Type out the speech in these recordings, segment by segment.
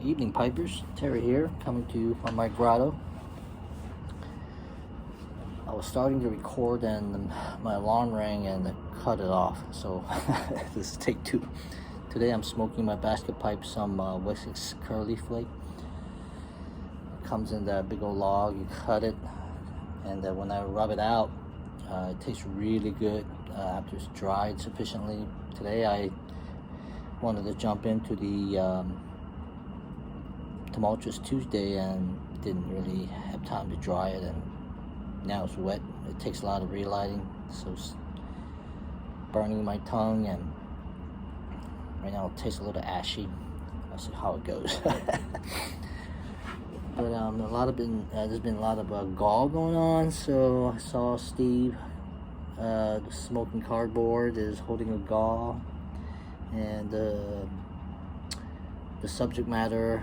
Evening Pipers, Terry here, coming to you from my grotto. I was starting to record and my alarm rang and it cut it off, so this is take two. Today I'm smoking my basket pipe, some Wessex Curly Flake. It comes in that big old log, you cut it, and when I rub it out, it tastes really good after it's dried sufficiently. Today I wanted to jump into the tumultuous Tuesday and didn't really have time to dry it, and now it's wet. It takes a lot of relighting, so it's burning my tongue, and right now it tastes a little ashy. I'll see how it goes. But there's been a lot of GAW going on. So I saw Steve, the smoking cardboard, is holding a GAW, and the subject matter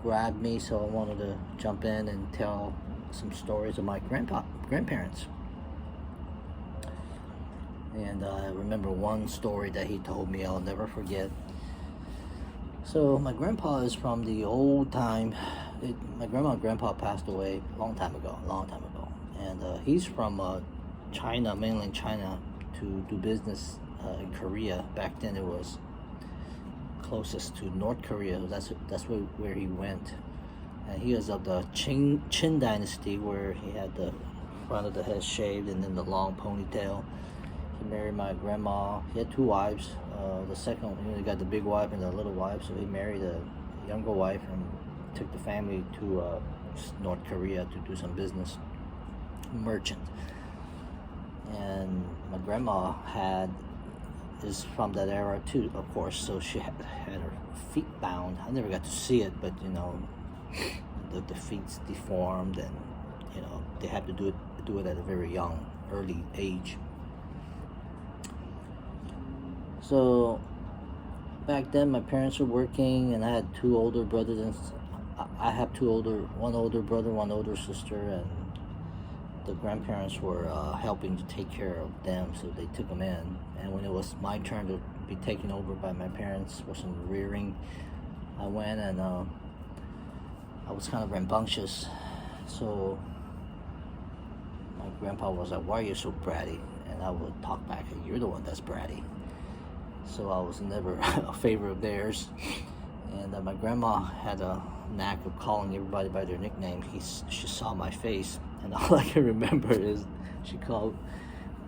grabbed me, so I wanted to jump in and tell some stories of my grandparents. And I remember one story that he told me I'll never forget. So my grandpa is from the old time. My grandma and grandpa passed away a long time ago, and he's from China, mainland China, to do business in Korea. Back then it was closest to North Korea. That's where he went, and he was of the Qin dynasty, where he had the front of the head shaved and then the long ponytail. He married my grandma. He had two wives. The second one, he got the big wife and the little wife, so he married a younger wife and took the family to North Korea to do some business, merchant. And my grandma is from that era too, of course, so she had her feet bound. I never got to see it, but the feet's deformed, and they have to do it at a very young, early age. So back then my parents were working, and I had two older brothers, and I have one older brother, one older sister, and the grandparents were helping to take care of them, so they took them in. And when it was my turn to be taken over by my parents for some rearing, I went, and I was kind of rambunctious. So my grandpa was like, "Why are you so bratty?" And I would talk back, "You're the one that's bratty." So I was never a favorite of theirs. And my grandma had a knack of calling everybody by their nickname. She saw my face, and all I can remember is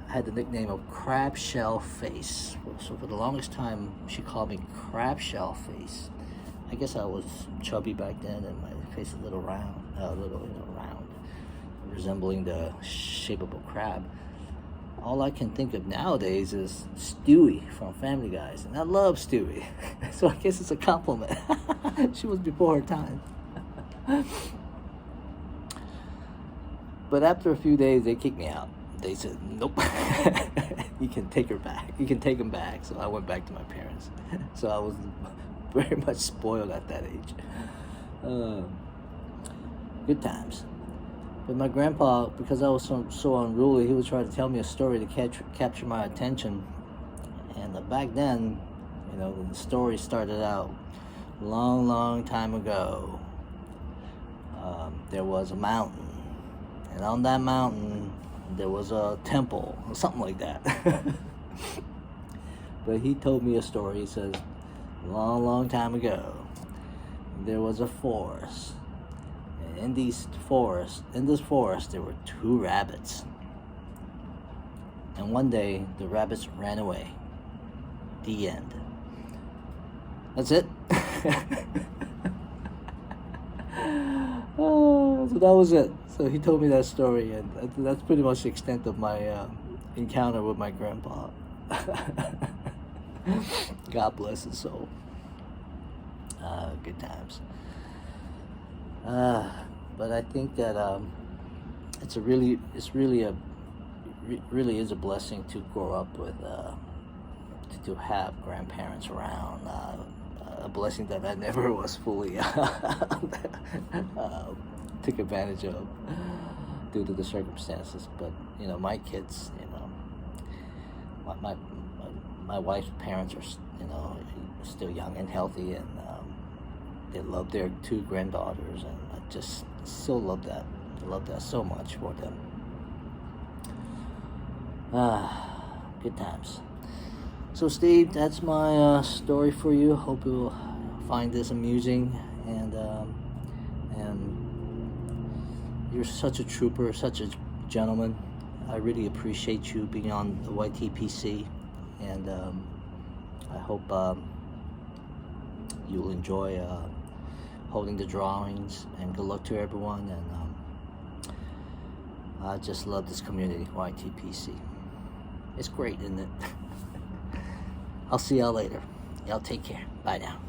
I had the nickname of Crab Shell Face. So for the longest time, she called me Crab Shell Face. I guess I was chubby back then, and my face a little round, round, resembling the shape of a crab. All I can think of nowadays is Stewie from Family Guys, and I love Stewie, so I guess it's a compliment. She was before her time. But after a few days, they kicked me out. They said, "Nope, you can take her back. You can take him back." So I went back to my parents. So I was very much spoiled at that age. Good times. But my grandpa, because I was so unruly, he would try to tell me a story to capture my attention. And back then, the story started out long time ago. There was a mountain, and on that mountain there was a temple, or something like that. But he told me a story. He says, long time ago, there was a forest. In this forest, there were two rabbits. And one day, the rabbits ran away. The end. That's it. So that was it. So he told me that story, and that's pretty much the extent of my encounter with my grandpa. God bless his soul. Good times. But I think that it really is a blessing to grow up with, to have grandparents around. A blessing that I never was fully took advantage of due to the circumstances. But my kids, my wife's parents are still young and healthy, and they love their 2 granddaughters, and I just so love that. I love that so much for them. Good times. So Steve, that's my story for you. Hope you'll find this amusing, and you're such a trooper, such a gentleman. I really appreciate you being on the YTPC, and I hope you'll enjoy holding the drawings, and good luck to everyone. And I just love this community, YTPC. It's great, isn't it? I'll see y'all later. Y'all take care. Bye now.